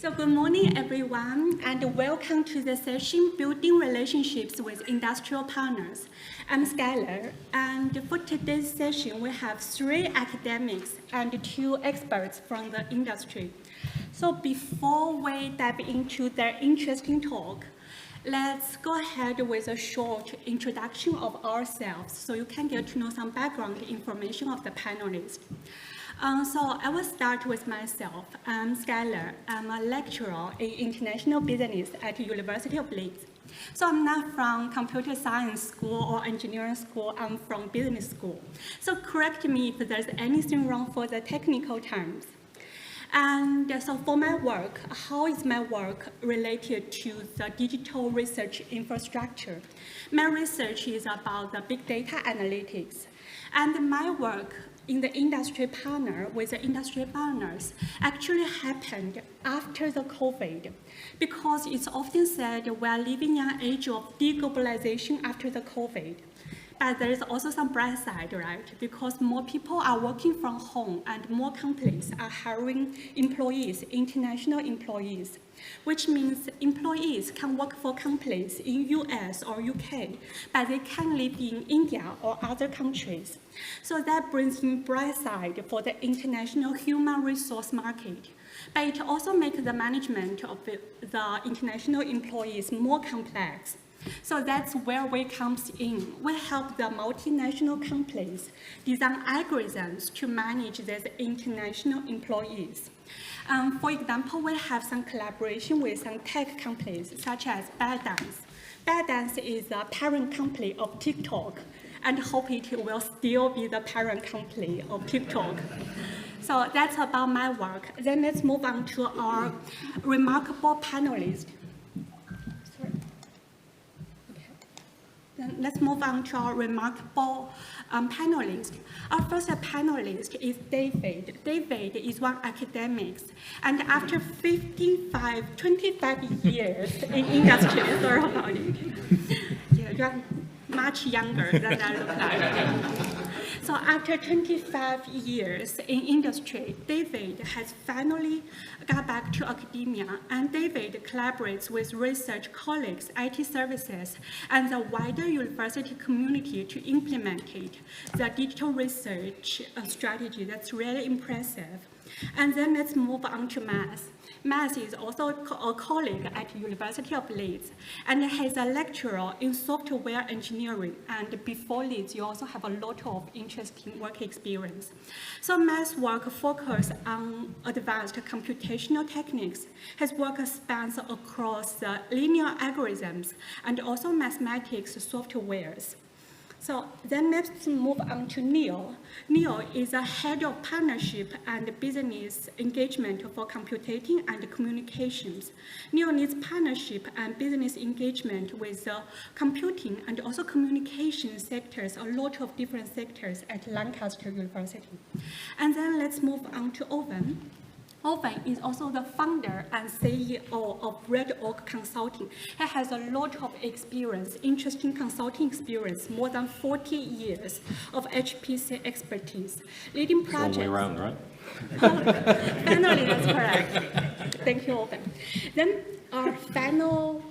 So good morning, everyone, and welcome to the session, Building Relationships with Industrial Partners. I'm Skylar, and for today's session, we have 3 academics and 2 experts from the industry. So before we dive into their interesting talk, let's go ahead with a short introduction of ourselves so you can get to know some background information of the panelists. So I will start with myself. I'm Skylar. I'm a lecturer in international business at the University of Leeds. So I'm not from computer science school or engineering school, I'm from business school. So correct me if there's anything wrong for the technical terms. And so for my work, how is my work related to the digital research infrastructure? My research is about the big data analytics. And my work in the industry partner with the industry partners actually happened after the COVID, because it's often said we are living in an age of deglobalization after the COVID. But there is also some bright side, right? Because more people are working from home and more companies are hiring employees, international employees, which means employees can work for companies in US or UK, but they can't live in India or other countries. So that brings in bright side for the international human resource market. But it also makes the management of the international employees more complex. So that's where we comes in. We help the multinational companies design algorithms to manage these international employees. For example, we have some collaboration with some tech companies such as ByteDance. ByteDance is a parent company of TikTok, and hope it will still be the parent company of TikTok. So that's about my work. Then let's move on to our remarkable panelists. Let's move on to our remarkable panelist. Our first panelist is David. David is one academic, and after 25 years in industry, sorry about it. Yeah, you are much younger than I look like. So after 25 years in industry, David has finally got back to academia, and David collaborates with research colleagues, IT services, and the wider university community to implement the digital research strategy. That's really impressive. And then let's move on to Mass. Mass is also a colleague at the University of Leeds, and he's a lecturer in software engineering. And before Leeds, you also have a lot of interesting work experience. So Mass' work focuses on advanced computational techniques. His work spans across linear algorithms and also mathematics softwares. So then let's move on to Neil. Neil is a head of partnership and business engagement for computing and communications. Neil needs partnership and business engagement with the computing and also communication sectors, a lot of different sectors at Lancaster University. And then let's move on to Owen. Owen is also the founder and CEO of Red Oak Consulting. He has a lot of experience, interesting consulting experience, more than 40 years of HPC expertise, leading projects. It's the long way around, right? Finally, that's correct. Thank you, Owen. Then our final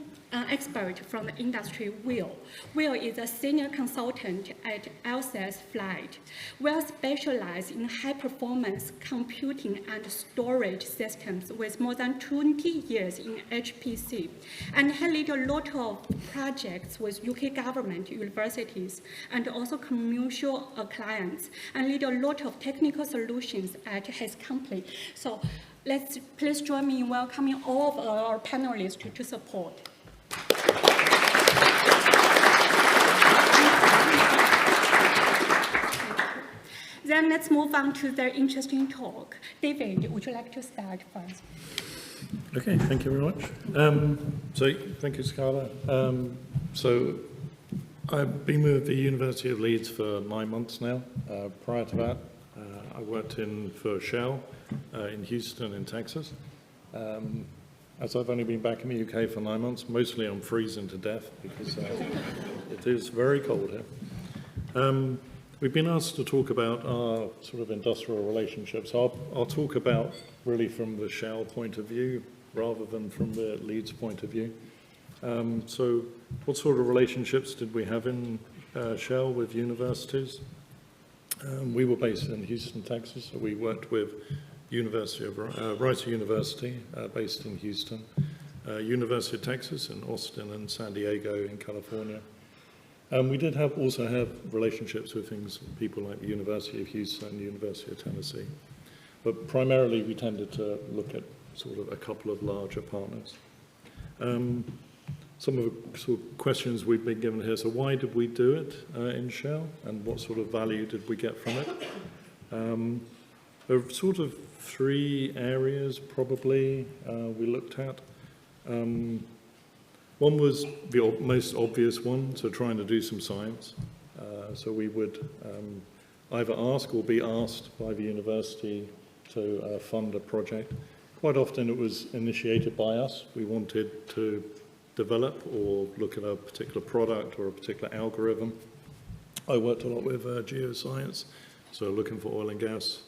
expert from the industry, Will. Will is a senior consultant at Alces Flight. Will specializes in high-performance computing and storage systems with more than 20 years in HPC. And he led a lot of projects with UK government, universities, and also commercial clients, and led a lot of technical solutions at his company. So please join me in welcoming all of our panelists to support. Then let's move on to their interesting talk. David, would you like to start first? Okay, thank you very much. So thank you, Skylar. So I've been with the University of Leeds for 9 months now. Prior to that, I worked for Shell in Houston in Texas. As I've only been back in the UK for 9 months, mostly I'm freezing to death because it is very cold here. We've been asked to talk about our sort of industrial relationships. I'll talk about really from the Shell point of view, rather than from the Leeds point of view. So what sort of relationships did we have in Shell with universities? We were based in Houston, Texas, so we worked with Rice University, based in Houston, University of Texas in Austin, and San Diego in California. We did also have relationships with people like the University of Houston, University of Tennessee. But primarily we tended to look at sort of a couple of larger partners. Some of the sort of questions we've been given here. So why did we do it in Shell, and what sort of value did we get from it? There are sort of three areas probably we looked at. One was the most obvious one, so trying to do some science. So we would either ask or be asked by the university to fund a project. Quite often it was initiated by us. We wanted to develop or look at a particular product or a particular algorithm. I worked a lot with geoscience, so looking for oil and gas.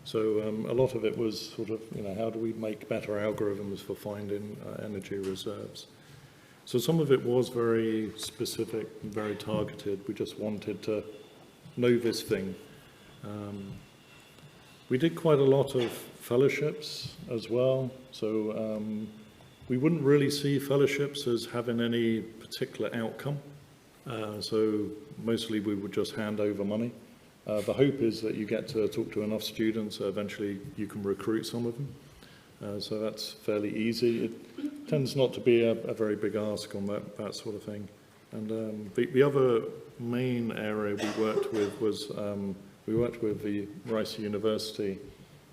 So a lot of it was sort of, how do we make better algorithms for finding energy reserves? So some of it was very specific and very targeted. We just wanted to know this thing. We did quite a lot of fellowships as well. So we wouldn't really see fellowships as having any particular outcome. So mostly we would just hand over money. The hope is that you get to talk to enough students, eventually you can recruit some of them. So that's fairly easy. It tends not to be a very big ask on that sort of thing. And the other main area we worked with was, we worked with the Rice University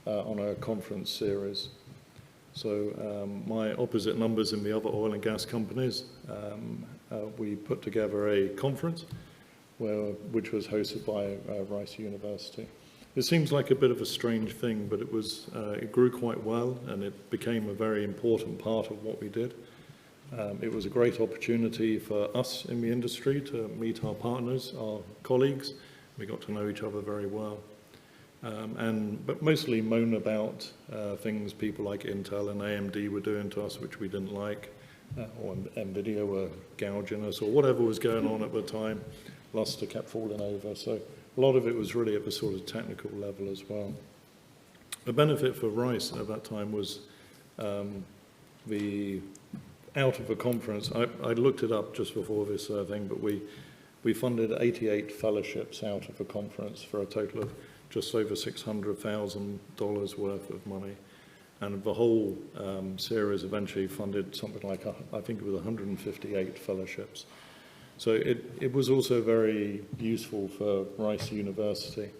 on a conference series. So my opposite numbers in the other oil and gas companies, we put together a conference which was hosted by Rice University. It seems like a bit of a strange thing, but it grew quite well, and it became a very important part of what we did. It was a great opportunity for us in the industry to meet our partners, our colleagues. We got to know each other very well. But mostly moan about things people like Intel and AMD were doing to us, which we didn't like, or NVIDIA were gouging us, or whatever was going on at the time. Luster kept falling over, so a lot of it was really at the sort of technical level as well. The benefit for Rice at that time was out of the conference, I looked it up just before this thing, but we funded 88 fellowships out of the conference for a total of just over $600,000 worth of money. And the whole series eventually funded something like, I think it was 158 fellowships. So it was also very useful for Rice University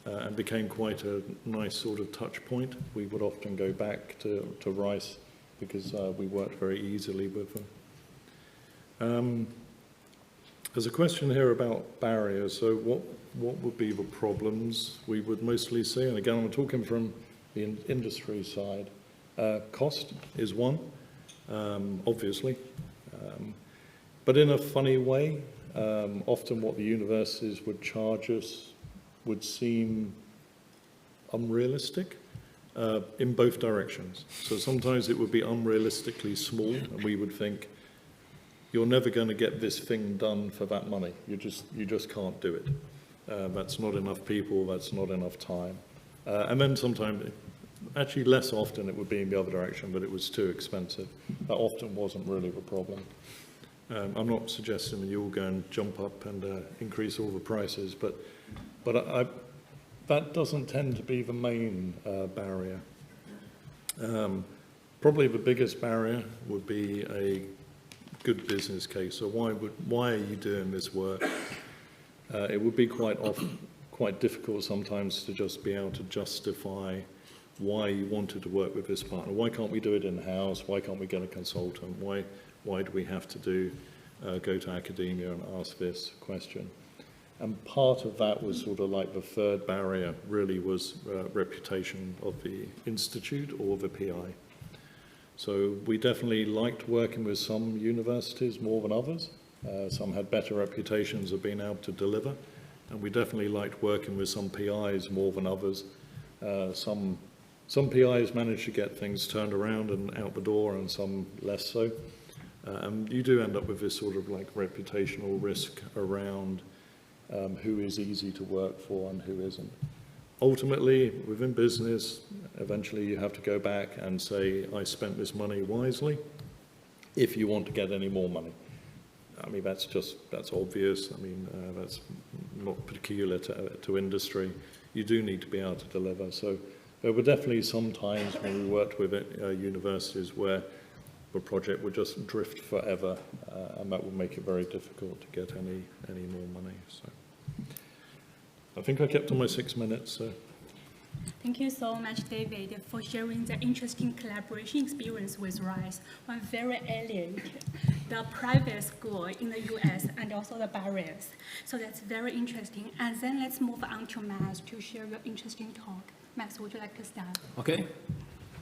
and became quite a nice sort of touch point. We would often go back to Rice because we worked very easily with them. There's a question here about barriers. So what would be the problems we would mostly see? And again, I'm talking from the industry side. Cost is one, obviously. But in a funny way, often what the universities would charge us would seem unrealistic in both directions. So sometimes it would be unrealistically small, and we would think, you're never going to get this thing done for that money. You just can't do it. That's not enough people, that's not enough time. And then sometimes, actually less often it would be in the other direction, but it was too expensive. That often wasn't really the problem. I'm not suggesting that you all go and jump up and increase all the prices, but that doesn't tend to be the main barrier. Probably the biggest barrier would be a good business case. So why are you doing this work? It would be quite difficult sometimes to just be able to justify why you wanted to work with this partner. Why can't we do it in-house? Why can't we get a consultant? Why do we have to go to academia and ask this question? And part of that was sort of like the third barrier really was reputation of the institute or the PI. So we definitely liked working with some universities more than others. Some had better reputations of being able to deliver, and we definitely liked working with some PIs more than others. Some Some PIs manage to get things turned around and out the door, and some less so. You do end up with this sort of like reputational risk around who is easy to work for and who isn't. Ultimately, within business, eventually you have to go back and say, I spent this money wisely, if you want to get any more money. I mean, that's obvious. I mean, that's not peculiar to industry. You do need to be able to deliver. So there were definitely some times when we worked with universities where the project would just drift forever, and that would make it very difficult to get any more money. So I think I kept on my 6 minutes. So. Thank you so much, David, for sharing the interesting collaboration experience with RISE, one very alien, the private school in the US, and also the barriers. So that's very interesting. And then let's move on to Max to share your interesting talk. Max, would you like to start? Okay.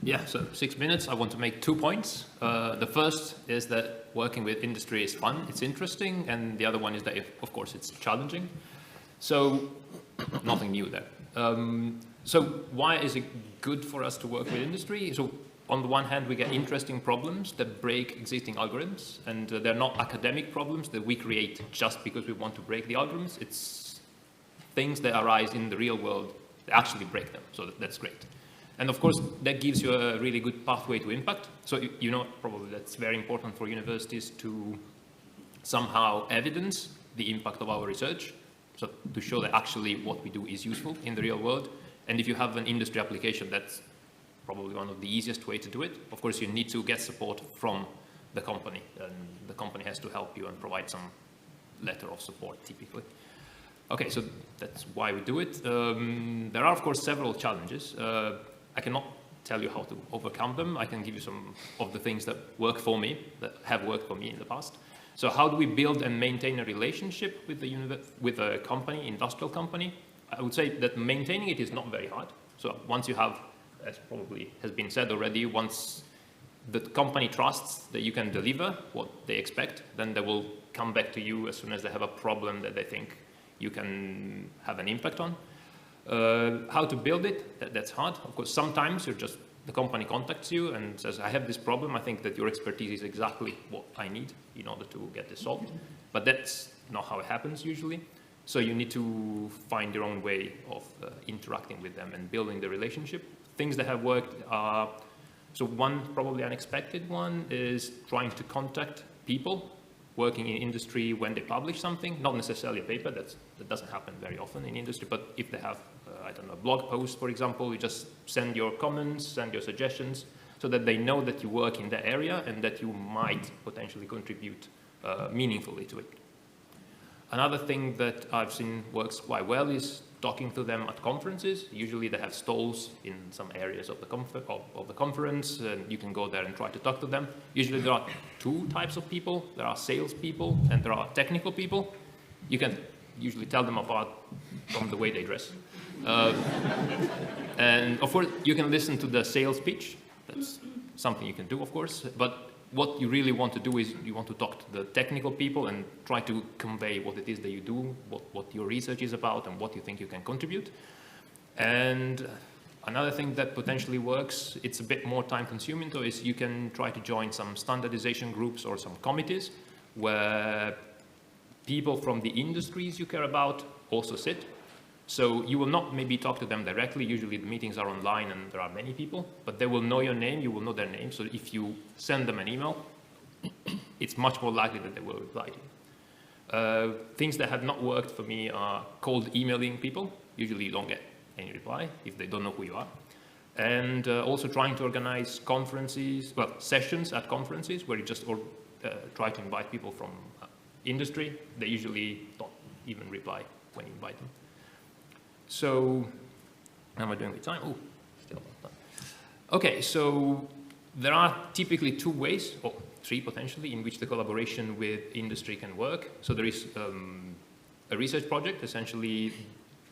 Yeah, so 6 minutes. I want to make 2 points. The first is that working with industry is fun, it's interesting, and the other one is that, of course, it's challenging. So nothing new there. So why is it good for us to work with industry? So on the one hand, we get interesting problems that break existing algorithms, and they're not academic problems that we create just because we want to break the algorithms. It's things that arise in the real world that actually break them, so that's great. And of course, that gives you a really good pathway to impact. So you know, probably that's very important for universities to somehow evidence the impact of our research, so to show that actually what we do is useful in the real world. And if you have an industry application, that's probably one of the easiest way to do it. Of course, you need to get support from the company, and the company has to help you and provide some letter of support, typically. Okay, so that's why we do it. There are, of course, several challenges. I cannot tell you how to overcome them. I can give you some of the things that work for me, that have worked for me in the past. So how do we build and maintain a relationship with a company, industrial company? I would say that maintaining it is not very hard. So once you have, as probably has been said already, once the company trusts that you can deliver what they expect, then they will come back to you as soon as they have a problem that they think you can have an impact on. How to build it, that's hard. Of course, sometimes the company contacts you and says, I have this problem, I think that your expertise is exactly what I need in order to get this solved. But that's not how it happens usually. So you need to find your own way of interacting with them and building the relationship. Things that have worked are, so one probably unexpected one is trying to contact people working in industry when they publish something, not necessarily a paper, that doesn't happen very often in industry, but if they have, I don't know, a blog post, for example, you just send your comments, send your suggestions, so that they know that you work in that area and that you might potentially contribute meaningfully to it. Another thing that I've seen works quite well is talking to them at conferences. Usually they have stalls in some areas of the conference, and you can go there and try to talk to them. Usually there are 2 types of people. There are sales people and there are technical people. You can usually tell them apart from the way they dress. And of course, you can listen to the sales pitch. That's something you can do, of course. But what you really want to do is you want to talk to the technical people and try to convey what it is that you do, what your research is about, and what you think you can contribute. And another thing that potentially works, it's a bit more time consuming though, is you can try to join some standardization groups or some committees where people from the industries you care about also sit. So you will not maybe talk to them directly. Usually the meetings are online and there are many people, but they will know your name, you will know their name. So if you send them an email, it's much more likely that they will reply to you. Things that have not worked for me are cold emailing people. Usually you don't get any reply if they don't know who you are. And also trying to organize conferences, well, sessions at conferences where you just try to invite people from industry. They usually don't even reply when you invite them. So, how am I doing with time? Oh, still not done. Okay, so there are typically 2 ways, or 3 potentially, in which the collaboration with industry can work. So there is a research project. Essentially,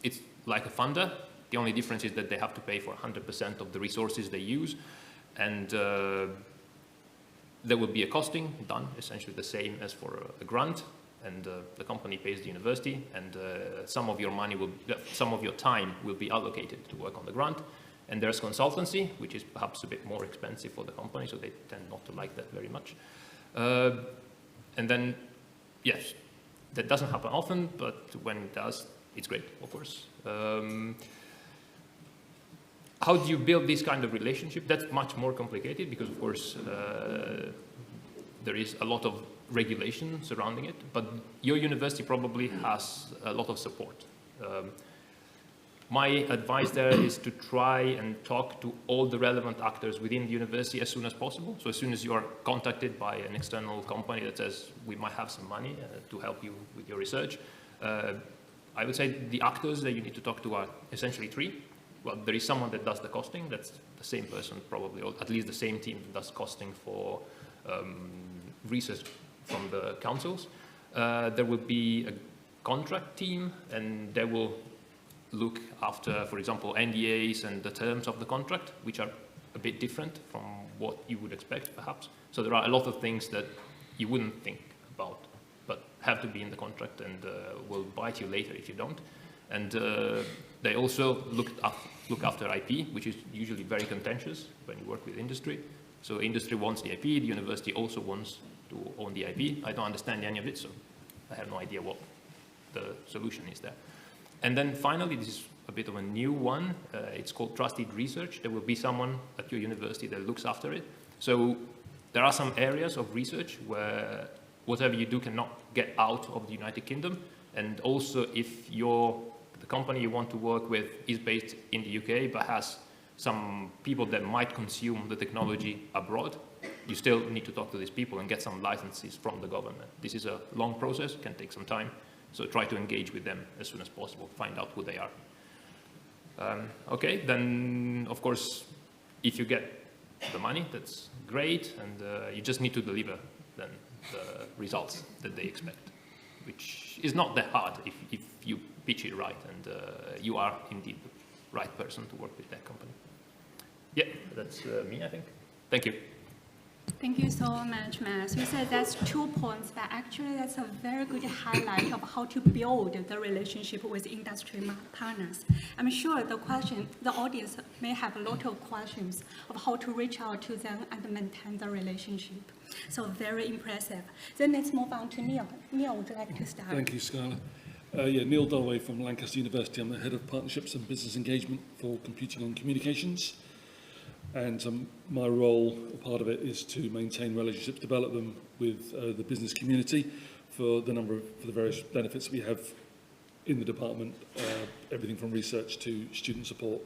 it's like a funder. The only difference is that they have to pay for 100% of the resources they use. And there will be a costing done, essentially the same as for a grant. And the company pays the university, and some of your time will be allocated to work on the grant, And there's consultancy, which is perhaps a bit more expensive for the company, so they tend not to like that very much. And then, yes, that doesn't happen often, but when it does, it's great, of course. How do you build this kind of relationship? That's much more complicated because, of course, there is a lot of regulation surrounding it, but your university probably has a lot of support. My advice there is to try and talk to all the relevant actors within the university as soon as possible. So as soon as you are contacted by an external company that says, we might have some money to help you with your research, I would say the actors that you need to talk to are essentially three. Well, there is someone that does the costing, that's the same person probably, or at least the same team that does costing for research from the councils. There will be a contract team, and they will look after, for example, NDAs and the terms of the contract, which are a bit different from what you would expect, perhaps. So there are a lot of things that you wouldn't think about, but have to be in the contract and will bite you later if you don't. And they also look after IP, which is usually very contentious when you work with industry. So industry wants the IP, the university also wants to own the IP. I don't understand any of it, so I have no idea what the solution is there. And then finally, this is a bit of a new one. It's called trusted research. There will be someone at your university that looks after it. So there are some areas of research where whatever you do cannot get out of the United Kingdom. And also if the company you want to work with is based in the UK but has some people that might consume the technology abroad, you still need to talk to these people and get some licenses from the government. This is a long process, can take some time. So try to engage with them as soon as possible, find out who they are. Okay, then of course, if you get the money, that's great, and you just need to deliver then the results that they expect, which is not that hard if you pitch it right and you are indeed the right person to work with that company. Yeah, that's me, I think. Thank you. Thank you so much, Matt. You said that's 2 points, but actually that's a very good highlight of how to build the relationship with industry partners. I'm sure the audience may have a lot of questions of how to reach out to them and maintain the relationship. So very impressive. Then let's move on to Neil. Neil, would you like to start? Thank you, Skylar. Neil Dullaway from Lancaster University. I'm the Head of Partnerships and Business Engagement for Computing and Communications. And my role, part of it, is to maintain relationships, develop them with the business community for the various benefits that we have in the department, everything from research to student support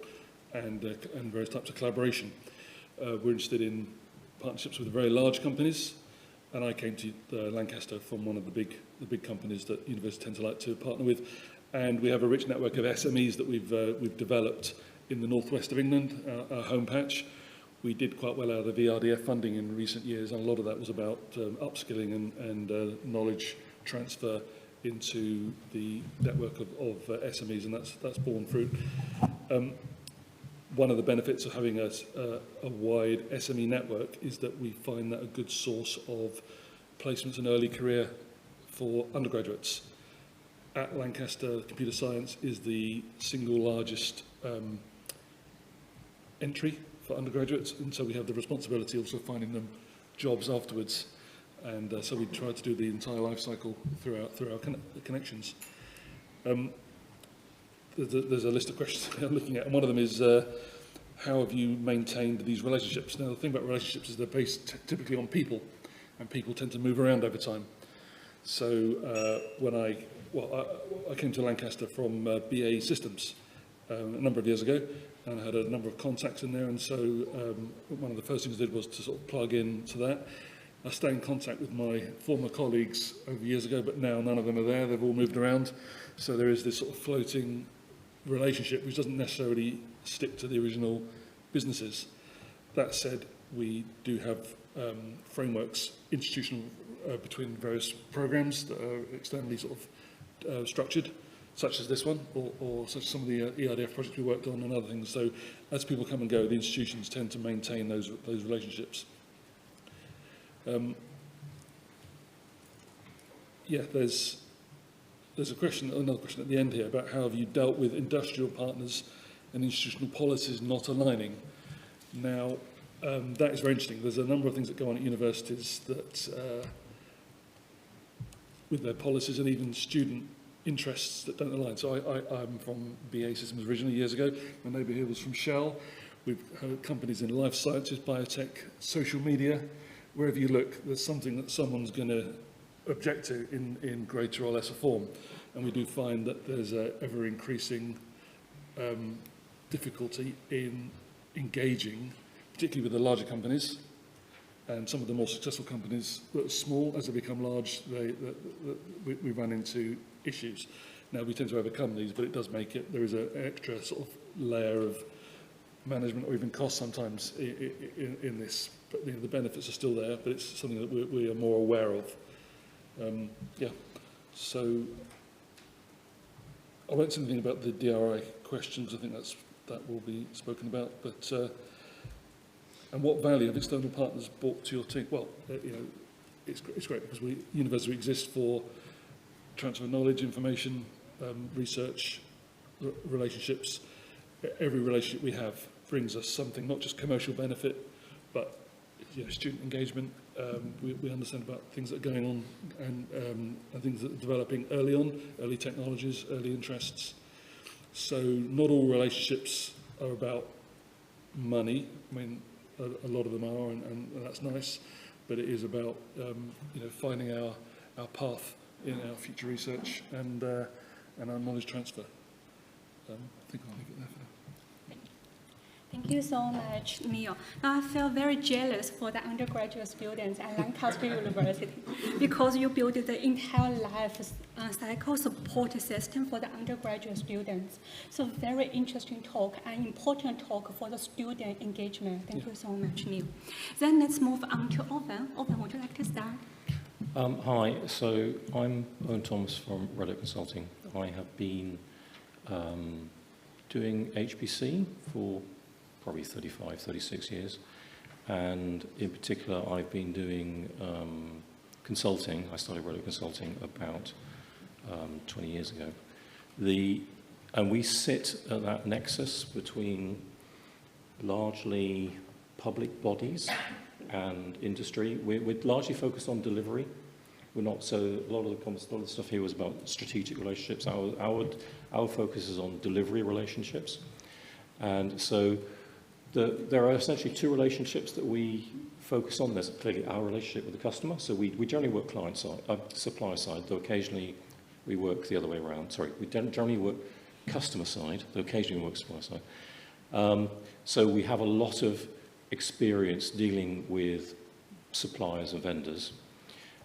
and various types of collaboration. We're interested in partnerships with very large companies, and I came to Lancaster from one of the big companies that universities tend to like to partner with, and we have a rich network of SMEs that we've developed in the northwest of England, our home patch. We did quite well out of the VRDF funding in recent years, and a lot of that was about upskilling and knowledge transfer into the network of SMEs, and that's borne fruit. One of the benefits of having a wide SME network is that we find that a good source of placements and early career for undergraduates. At Lancaster, computer science is the single largest entry for undergraduates, and so we have the responsibility also of finding them jobs afterwards, and so we try to do the entire life cycle through our connections. There's a list of questions I'm looking at, and one of them is how have you maintained these relationships? Now the thing about relationships is they're based typically on people, and people tend to move around over time. So when I came to Lancaster from BAE Systems a number of years ago, and I had a number of contacts in there, and so one of the first things I did was to sort of plug into that. I stay in contact with my former colleagues over years ago, but now none of them are there. They've all moved around. So there is this sort of floating relationship which doesn't necessarily stick to the original businesses. That said, we do have frameworks, institutional, between various programs that are externally sort of structured, such as this one, or such as some of the ERDF projects we worked on and other things. So as people come and go, the institutions tend to maintain those relationships. Yeah, there's another question at the end here about how have you dealt with industrial partners and institutional policies not aligning. Now, that is very interesting. There's a number of things that go on at universities that, with their policies and even student interests that don't align. So I'm from BA Systems originally years ago. My neighbour here was from Shell. We've had companies in life sciences, biotech, social media. Wherever you look, there's something that someone's going to object to in greater or lesser form. And we do find that there's a ever-increasing difficulty in engaging, particularly with the larger companies, and some of the more successful companies that are small. As they become large, we run into issues. Now, we tend to overcome these, but it does make it, there is an extra sort of layer of management or even cost sometimes in this. But the benefits are still there, but it's something that we are more aware of. Yeah, so I won't say anything about the DRI questions. I think that will be spoken about. But and what value have external partners brought to your team? Well, it's great because university exists for transfer of knowledge, information, research, relationships. Every relationship we have brings us something, not just commercial benefit, but student engagement. We understand about things that are going on and things that are developing early on, early technologies, early interests. So not all relationships are about money. I mean, a lot of them are, and that's nice, but it is about finding our path in our future research and our knowledge transfer. I think I'll leave it there for now. Thank you so much, Neil. Now I feel very jealous for the undergraduate students at Lancaster University because you built the entire life cycle support system for the undergraduate students. So very interesting talk and important talk for the student engagement. Thank you so much, Neil. Then let's move on to Owen. Owen, would you like to start? Hi, so I'm Owen Thomas from Reddick Consulting. I have been doing HPC for probably 35, 36 years. And in particular, I've been doing consulting. I started Reddick Consulting about 20 years ago. And we sit at that nexus between largely public bodies and industry. We're largely focused on delivery. We're not, so a lot of the stuff here was about strategic relationships. Our focus is on delivery relationships. And so there are essentially two relationships that we focus on. There's clearly our relationship with the customer. So we generally work client side, supplier side, though occasionally we work the other way around. Sorry, we don't generally work customer side, though occasionally we work supplier side. So we have a lot of experience dealing with suppliers and vendors.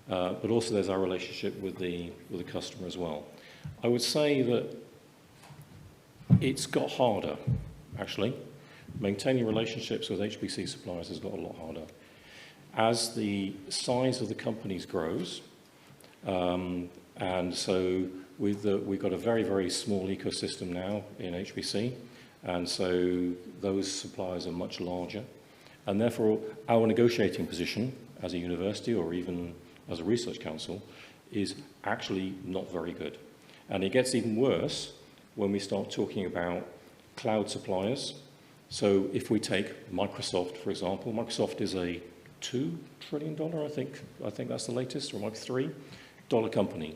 But also there's our relationship with the customer as well. I would say that it's got harder, actually. Maintaining relationships with HPC suppliers has got a lot harder. As the size of the companies grows, and so we've got a very, very small ecosystem now in HPC, and so those suppliers are much larger. And therefore, our negotiating position as a university or even as a research council is actually not very good. And it gets even worse when we start talking about cloud suppliers. So if we take Microsoft, for example, Microsoft is a $2 trillion, I think that's the latest, or like $3 company.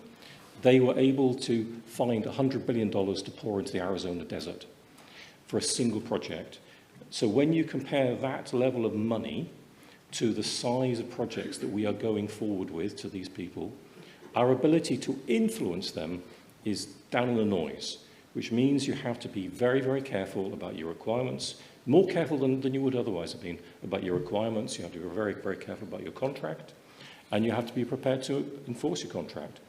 They were able to find $100 billion to pour into the Arizona desert for a single project. So when you compare that level of money to the size of projects that we are going forward with to these people, our ability to influence them is down in the noise, which means you have to be very, very careful about your requirements, more careful than you would otherwise have been about your requirements. You have to be very, very careful about your contract, and you have to be prepared to enforce your contract.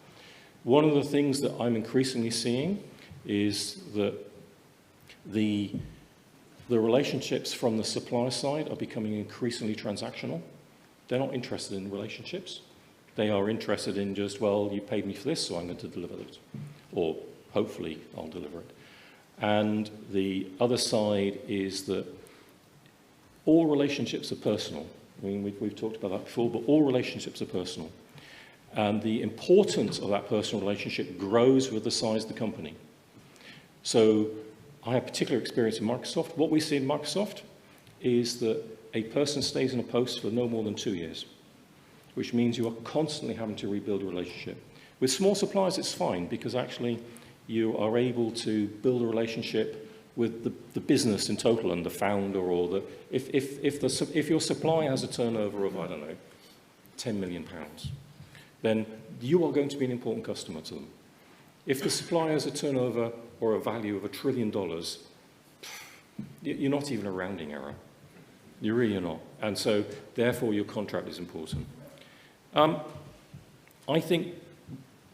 One of the things that I'm increasingly seeing is that the relationships from the supplier side are becoming increasingly transactional. They're not interested in relationships. They are interested in just, well, you paid me for this, so I'm going to deliver it. Or hopefully I'll deliver it. And the other side is that all relationships are personal. I mean, we've talked about that before, but all relationships are personal. And the importance of that personal relationship grows with the size of the company. So I have particular experience in Microsoft. What we see in Microsoft is that a person stays in a post for no more than 2 years, which means you are constantly having to rebuild a relationship. With small suppliers, it's fine, because actually you are able to build a relationship with the business in total and the founder, or the if your supplier has a turnover of, I don't know, £10 million, then you are going to be an important customer to them. If the supplier has a turnover or a value of $1 trillion, you're not even a rounding error. You really are not. And so, therefore, your contract is important. I think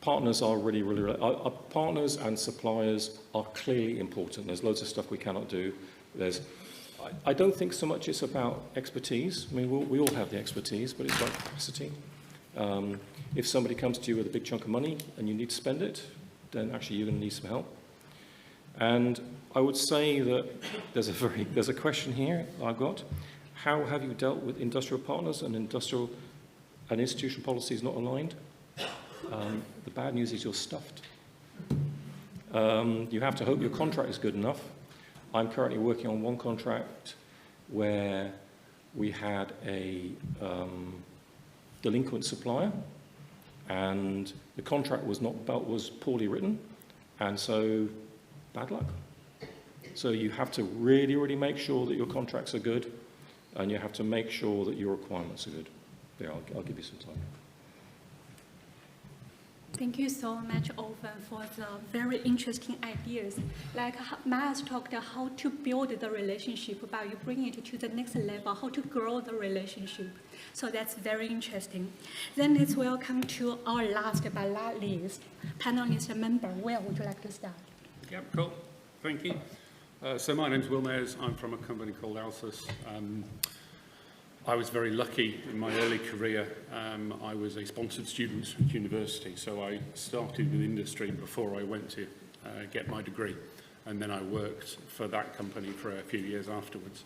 partners are partners and suppliers are clearly important. There's loads of stuff we cannot do. I don't think so much it's about expertise. I mean, we all have the expertise, but it's about capacity. If somebody comes to you with a big chunk of money and you need to spend it, then actually you're going to need some help. And I would say that there's a question here I've got. How have you dealt with industrial partners and institutional policies not aligned? The bad news is you're stuffed. You have to hope your contract is good enough. I'm currently working on one contract where we had a delinquent supplier, and the contract was poorly written, and so bad luck. So you have to really, really make sure that your contracts are good, and you have to make sure that your requirements are good. There, I'll give you some time. Thank you so much, Owen, for the very interesting ideas. Like Miles talked about how to build the relationship, but you bring it to the next level, how to grow the relationship. So that's very interesting. Then let's welcome to our last but not least panelist member. Where would you like to start? Yep, cool. Thank you. So my name's Will Mayers. I'm from a company called Alces. I was very lucky in my early career. I was a sponsored student at university, so I started with industry before I went to get my degree, and then I worked for that company for a few years afterwards.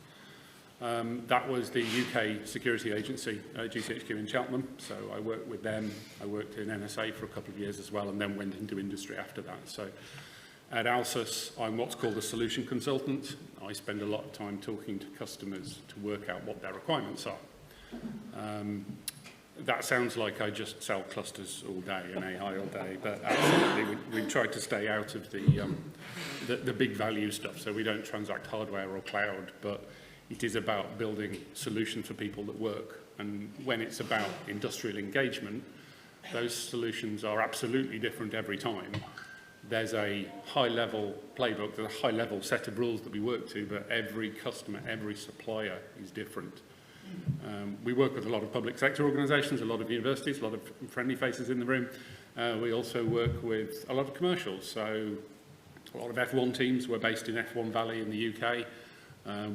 That was the UK security agency, GCHQ in Cheltenham, so I worked with them. I worked in NSA for a couple of years as well, and then went into industry after that. So at Alces, I'm what's called a solution consultant. I spend a lot of time talking to customers to work out what their requirements are. That sounds like I just sell clusters all day and AI all day, but absolutely we try to stay out of the big value stuff, so we don't transact hardware or cloud, but it is about building solutions for people that work. And when it's about industrial engagement, those solutions are absolutely different every time. There's a high-level playbook, there's a high-level set of rules that we work to, but every customer, every supplier is different. We work with a lot of public sector organisations, a lot of universities, a lot of friendly faces in the room. We also work with a lot of commercials, so a lot of F1 teams. We're based in F1 Valley in the UK.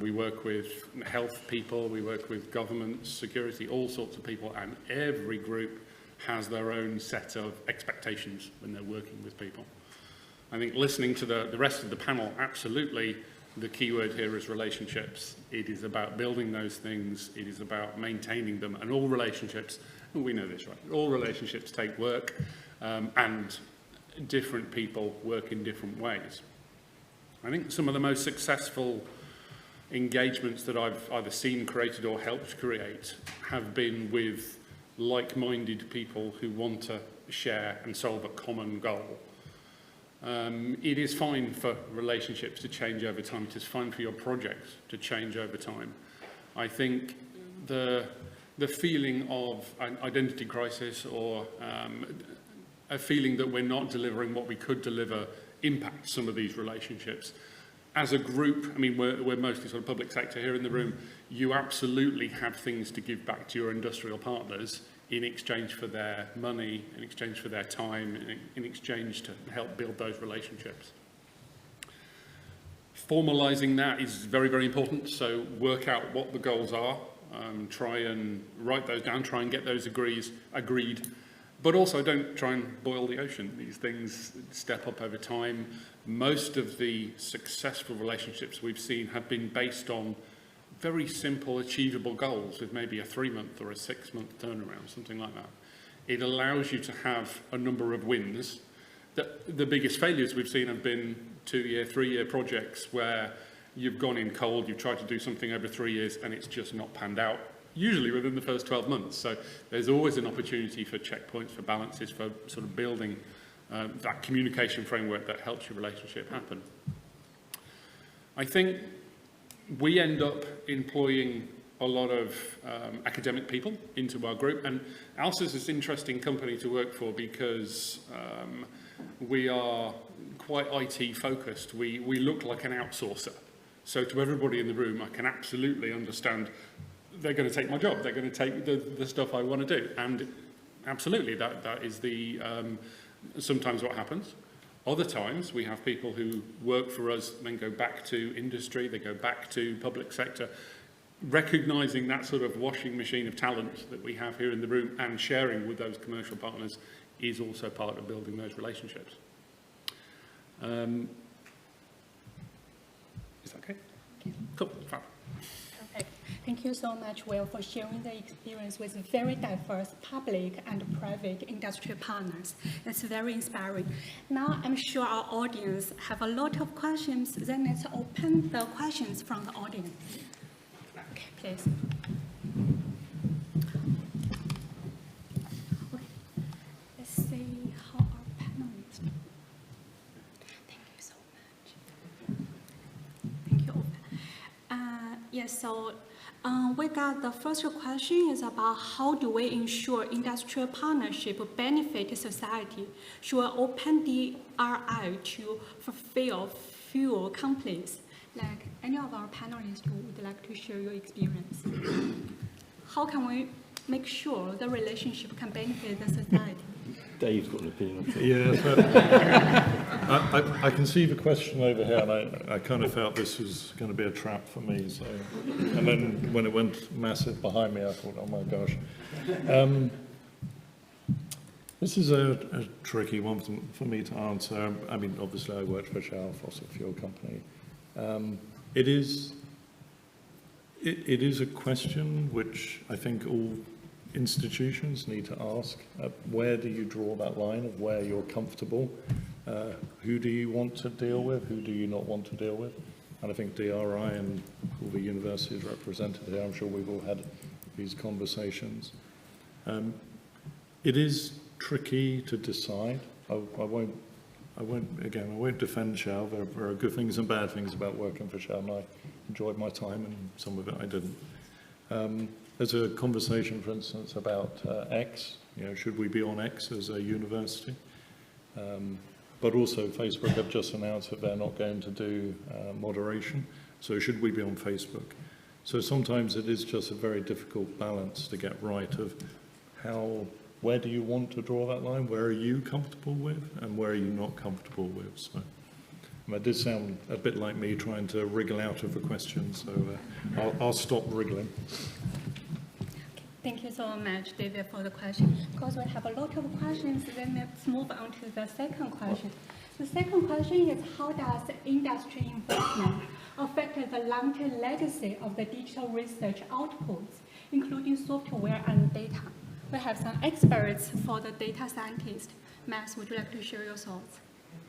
We work with health people, we work with governments, security, all sorts of people, and every group has their own set of expectations when they're working with people. I think listening to the rest of the panel, absolutely the key word here is relationships. It is about building those things, it is about maintaining them, and all relationships, and we know this, right? All relationships take work, and different people work in different ways. I think some of the most successful engagements that I've either seen created or helped create have been with like-minded people who want to share and solve a common goal. It is fine for relationships to change over time. It is fine for your projects to change over time. I think the feeling of an identity crisis or a feeling that we're not delivering what we could deliver impacts some of these relationships. As a group, I mean, we're mostly sort of public sector here in the room, you absolutely have things to give back to your industrial partners in exchange for their money, in exchange for their time, in exchange to help build those relationships. Formalising that is very, very important, so work out what the goals are, try and write those down, try and get those agreed, but also don't try and boil the ocean. These things step up over time. Most of the successful relationships we've seen have been based on very simple, achievable goals with maybe a 3-month or a 6-month turnaround, something like that. It allows you to have a number of wins, The biggest failures we've seen have been 2-year, 3-year projects where you've gone in cold, you've tried to do something over 3 years, and it's just not panned out, usually within the first 12 months. So there's always an opportunity for checkpoints, for balances, for sort of building that communication framework that helps your relationship happen. I think we end up employing a lot of academic people into our group, and Alces is an interesting company to work for because we are quite IT focused. We look like an outsourcer. So to everybody in the room, I can absolutely understand they're going to take my job, they're going to take the stuff I want to do, and absolutely that is the sometimes what happens. Other times we have people who work for us, then go back to industry, they go back to public sector, recognising that sort of washing machine of talent that we have here in the room and sharing with those commercial partners is also part of building those relationships. Is that okay? Cool. Fab. Perfect. Thank you so much, Will, for sharing the experience with very diverse public and private industrial partners. That's very inspiring. Now, I'm sure our audience have a lot of questions. Then let's open the questions from the audience. Okay, please. Okay. Let's see how our panelists. Thank you so much. Thank you, Owen. Yes, so we got the first question is about how do we ensure industrial partnership benefit society? Should we open DRI to fulfill fuel companies? Like any of our panelists would like to share your experience. How can we make sure the relationship can benefit the society? Dave's got an opinion. Yeah, but I can see the question over here, and I kind of felt this was going to be a trap for me. So, and then when it went massive behind me, I thought, oh my gosh. This is a tricky one for me to answer. I mean, obviously, I worked for Shell, fossil fuel company. It is a question which I think all institutions need to ask. Where do you draw that line of where you're comfortable? Who do you want to deal with? Who do you not want to deal with? And I think DRI and all the universities represented here, I'm sure we've all had these conversations. It is tricky to decide. I won't defend Shell. There are good things and bad things about working for Shell, and I enjoyed my time, and some of it I didn't. There's a conversation, for instance, about X. You know, should we be on X as a university? But also, Facebook have just announced that they're not going to do moderation. So should we be on Facebook? So sometimes it is just a very difficult balance to get right of where do you want to draw that line? Where are you comfortable with, and where are you not comfortable with? So that did sound a bit like me trying to wriggle out of a question. So I'll stop wriggling. Thank you so much, David, for the question. Because we have a lot of questions, then let's move on to the second question. The second question is, how does industry investment affect the long-term legacy of the digital research outputs, including software and data? We have some experts for the data scientist. Max, would you like to share your thoughts?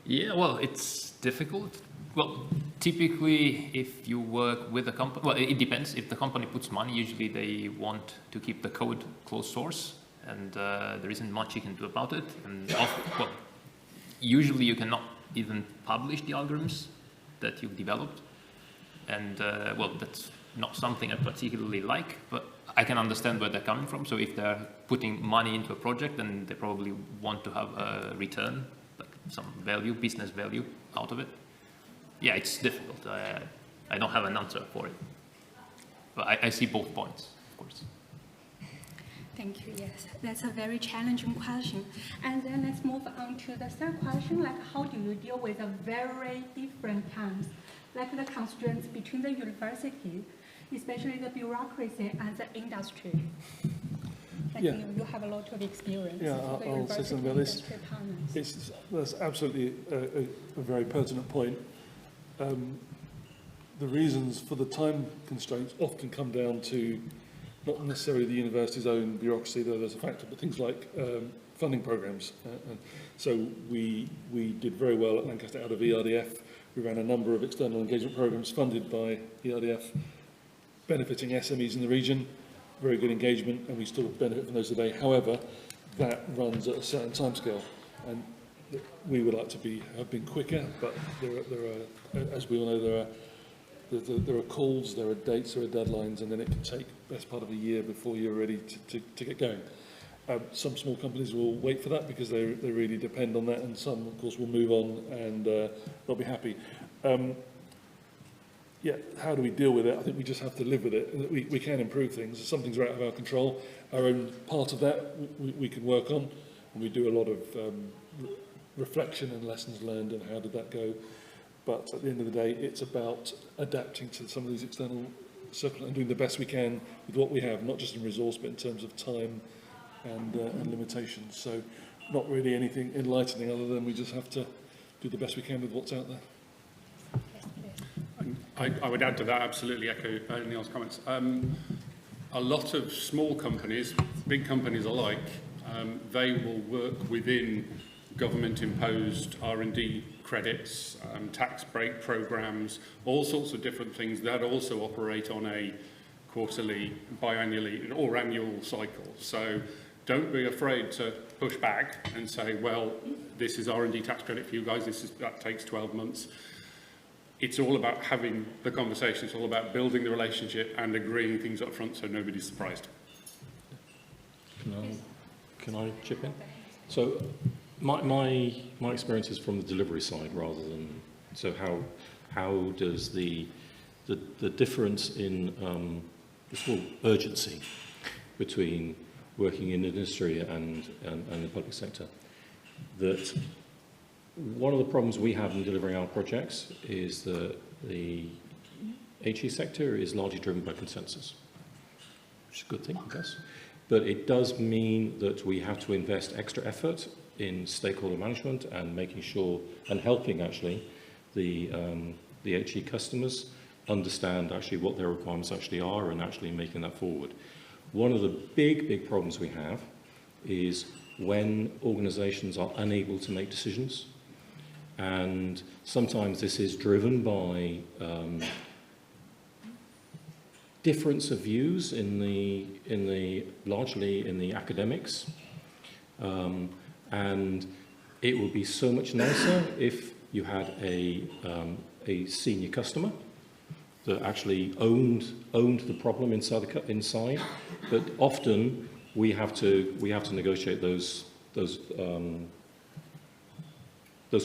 Yeah, well, it's difficult. Well, typically, if you work with a company, well, it depends. If the company puts money, usually they want to keep the code closed source, and there isn't much you can do about it. And well, usually you cannot even publish the algorithms that you've developed. And well, that's not something I particularly like, but I can understand where they're coming from. So if they're putting money into a project, then they probably want to have a return, like some value, business value out of it. Yeah, it's difficult. I don't have an answer for it. But I see both points, of course. Thank you, yes. That's a very challenging question. And then let's move on to the third question, like how do you deal with the very different times, like the constraints between the university, especially the bureaucracy and the industry? Like Yeah. you have a lot of experience. Yeah, with the I'll say something about this. industry partners. That's absolutely a very pertinent point. The reasons for the time constraints often come down to not necessarily the university's own bureaucracy, though there's a factor, but things like funding programs. And so we did very well at Lancaster out of ERDF. We ran a number of external engagement programs funded by ERDF, benefiting SMEs in the region, very good engagement, and we still benefit from those today. However, that runs at a certain timescale, and we would like to have been quicker, but there are, as we all know, there are calls, there are dates, there are deadlines, and then it can take the best part of a year before you're ready to get going. Some small companies will wait for that because they really depend on that, and some, of course, will move on and they'll be happy. Yeah, how do we deal with it? I think we just have to live with it. We can improve things. Some things are out of our control. Our own part of that we can work on, and we do a lot of reflection and lessons learned and how did that go. But at the end of the day, it's about adapting to some of these external circumstances and doing the best we can with what we have, not just in resource, but in terms of time and limitations. So not really anything enlightening other than we just have to do the best we can with what's out there. I would add to that, absolutely echo Neil's comments. A lot of small companies, big companies alike, they will work within government-imposed R&D credits, tax break programs, all sorts of different things that also operate on a quarterly, biannually, or annual cycle. So don't be afraid to push back and say, well, this is R&D tax credit for you guys, that takes 12 months. It's all about having the conversation. It's all about building the relationship and agreeing things up front so nobody's surprised. Can I chip in? So my experience is from the delivery side rather than, so how does the difference in what's called urgency between working in industry and the public sector, that one of the problems we have in delivering our projects is that the HE sector is largely driven by consensus, which is a good thing, I guess. But it does mean that we have to invest extra effort in stakeholder management and making sure, and helping actually the HE customers understand actually what their requirements actually are and actually making that forward. One of the big problems we have is when organisations are unable to make decisions. And sometimes this is driven by difference of views largely in the academics, and it would be so much nicer if you had a senior customer that actually owned the problem inside. But often we have to negotiate those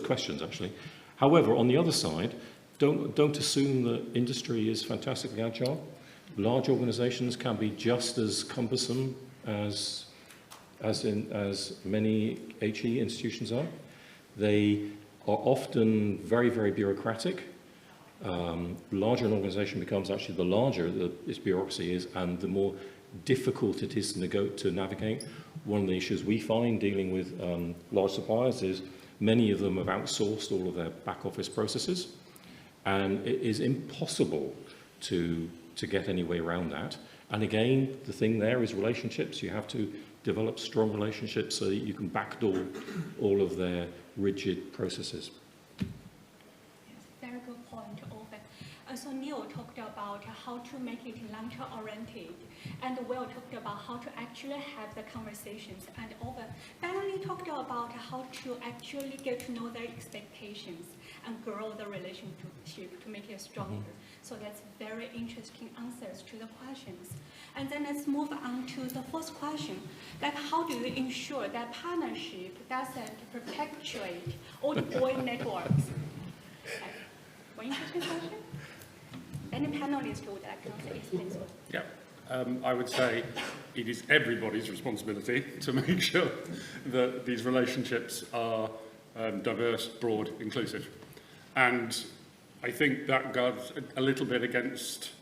questions, actually. However, on the other side, don't assume that industry is fantastically agile. Large organisations can be just as cumbersome as many HE institutions are. They are often very, very bureaucratic. Larger an organisation becomes, actually, the larger its bureaucracy is, and the more difficult it is to navigate. One of the issues we find dealing with large suppliers is many of them have outsourced all of their back office processes, and it is impossible to get any way around that. And again, the thing there is relationships. You have to develop strong relationships so that you can backdoor all of their rigid processes. Yes, very good point, Owen. So Neil talked about how to make it launcher-oriented, and Will talked about how to actually have the conversations, and Owen finally talked about how to actually get to know their expectations and grow the relationship to make it stronger. Mm-hmm. So that's very interesting answers to the questions. And then let's move on to the first question, like how do you ensure that partnership doesn't perpetuate old boy networks? One interesting question. Any panelists would like to answer this, please? Yeah, I would say it is everybody's responsibility to make sure that these relationships are diverse, broad, inclusive. And I think that guards a little bit against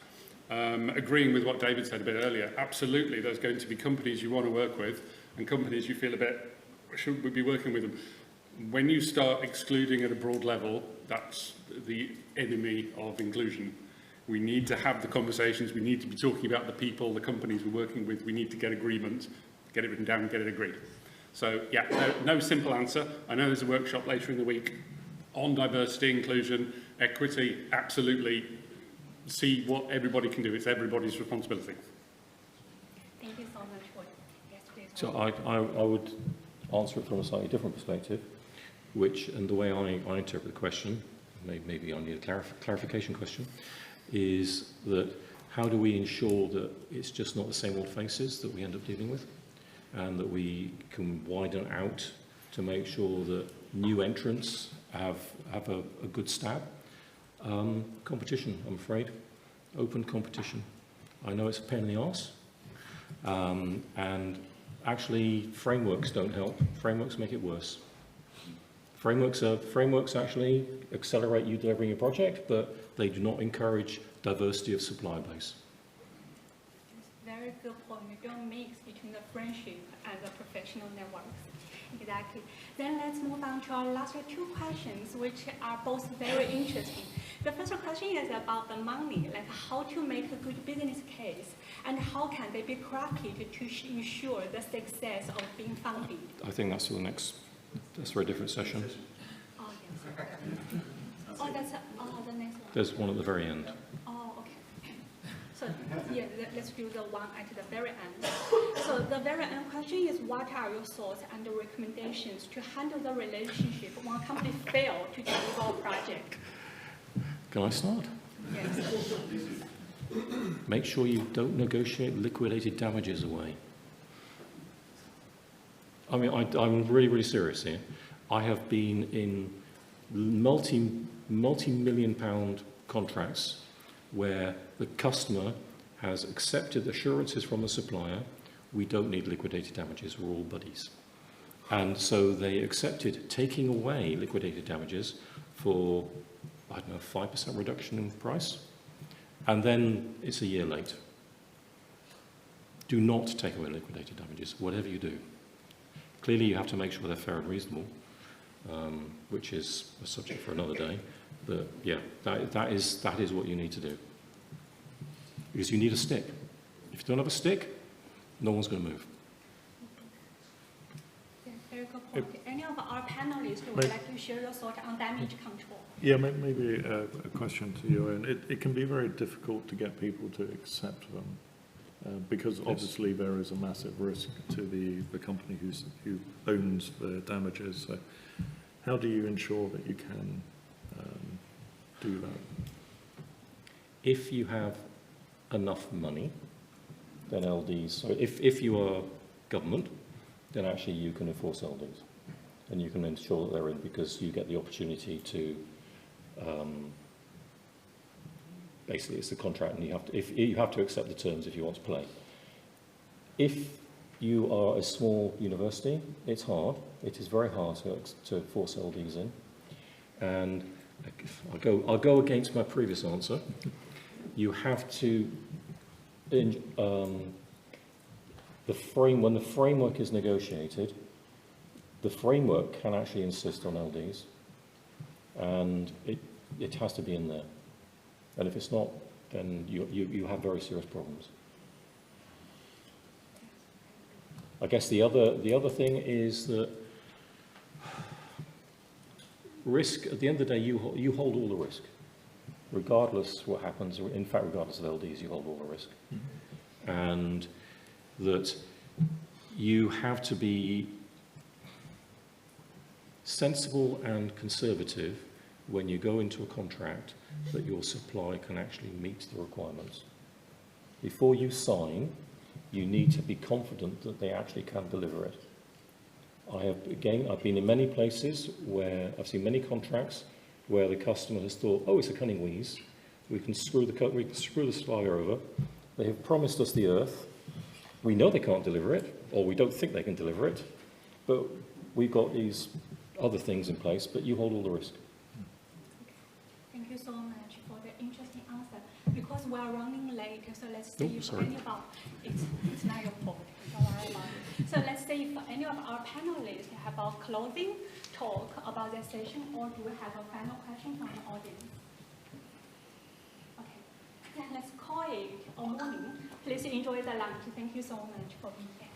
agreeing with what David said a bit earlier. Absolutely, there's going to be companies you want to work with and companies you feel a bit, should we be working with them? When you start excluding at a broad level, that's the enemy of inclusion. We need to have the conversations. We need to be talking about the people, the companies we're working with. We need to get agreement, get it written down, get it agreed. So, yeah, no simple answer. I know there's a workshop later in the week on diversity, inclusion, equity. Absolutely see what everybody can do. It's everybody's responsibility. Thank you so much for yesterday's. So I would answer it from a slightly different perspective, and the way I interpret the question, maybe I need a clarification question, is that how do we ensure that it's just not the same old faces that we end up dealing with, and that we can widen out to make sure that new entrants have a good stab. Competition, I'm afraid. Open competition. I know it's a pain in the arse. And actually, frameworks don't help. Frameworks make it worse. Frameworks actually accelerate you delivering your project, but they do not encourage diversity of supply base. Very good point. You don't mix between the friendship and the professional networks. Exactly. Then let's move on to our last two questions, which are both very interesting. The first question is about the money, like how to make a good business case, and how can they be crafted to ensure the success of being funded. I think that's for a different session. Oh, yes. Oh, that's the next one. There's one at the very end. Oh, okay. So, yeah, let's do the one at the very end. So the very end question is, what are your thoughts and recommendations to handle the relationship when a company fails to deliver a project? Can I start? Yes. Make sure you don't negotiate liquidated damages away. I mean, I'm really, really serious here. I have been in multi-million pound contracts where the customer has accepted assurances from the supplier, we don't need liquidated damages, we're all buddies. And so they accepted taking away liquidated damages for, I don't know, 5% reduction in price. And then it's a year late. Do not take away liquidated damages, whatever you do. Clearly you have to make sure they're fair and reasonable, which is a subject for another day. But yeah, that is what you need to do. Because you need a stick. If you don't have a stick, no one's going to move. Yeah, very good point. Any of our panelists would like to share your thought on damage control? Yeah, maybe a question to you, and it can be very difficult to get people to accept them because obviously there is a massive risk to the company who owns the damages. So how do you ensure that you can do that? If you have enough money, then LDs, so if you are government, then actually you can enforce LDs. And you can ensure that they're in because you get the opportunity to, basically it's a contract and you have to accept the terms if you want to play. If you are a small university, it's hard. It is very hard to force LDs in. And I'll go against my previous answer. You have to, when the framework is negotiated, the framework can actually insist on LDs, and it has to be in there. And if it's not, then you have very serious problems. I guess the other thing is that risk, at the end of the day, you hold all the risk. Regardless what happens, in fact, regardless of LDs, you hold all the risk. Mm-hmm. And that you have to be sensible and conservative when you go into a contract that your supply can actually meet the requirements. Before you sign, you need to be confident that they actually can deliver it. I've been in many places where I've seen many contracts where the customer has thought, oh, it's a cunning wheeze, we can screw the supplier over. They have promised us the earth. We know they can't deliver it, or we don't think they can deliver it, but we've got these other things in place, but you hold all the risk. Thank you so much for the interesting answer. Because we are running late, so let's see if any of our, it's not your fault, don't worry about it. So let's see if any of our panelists have a closing talk about this session, or do we have a final question from the audience? Okay, enjoy the lunch. Thank you so much for being here.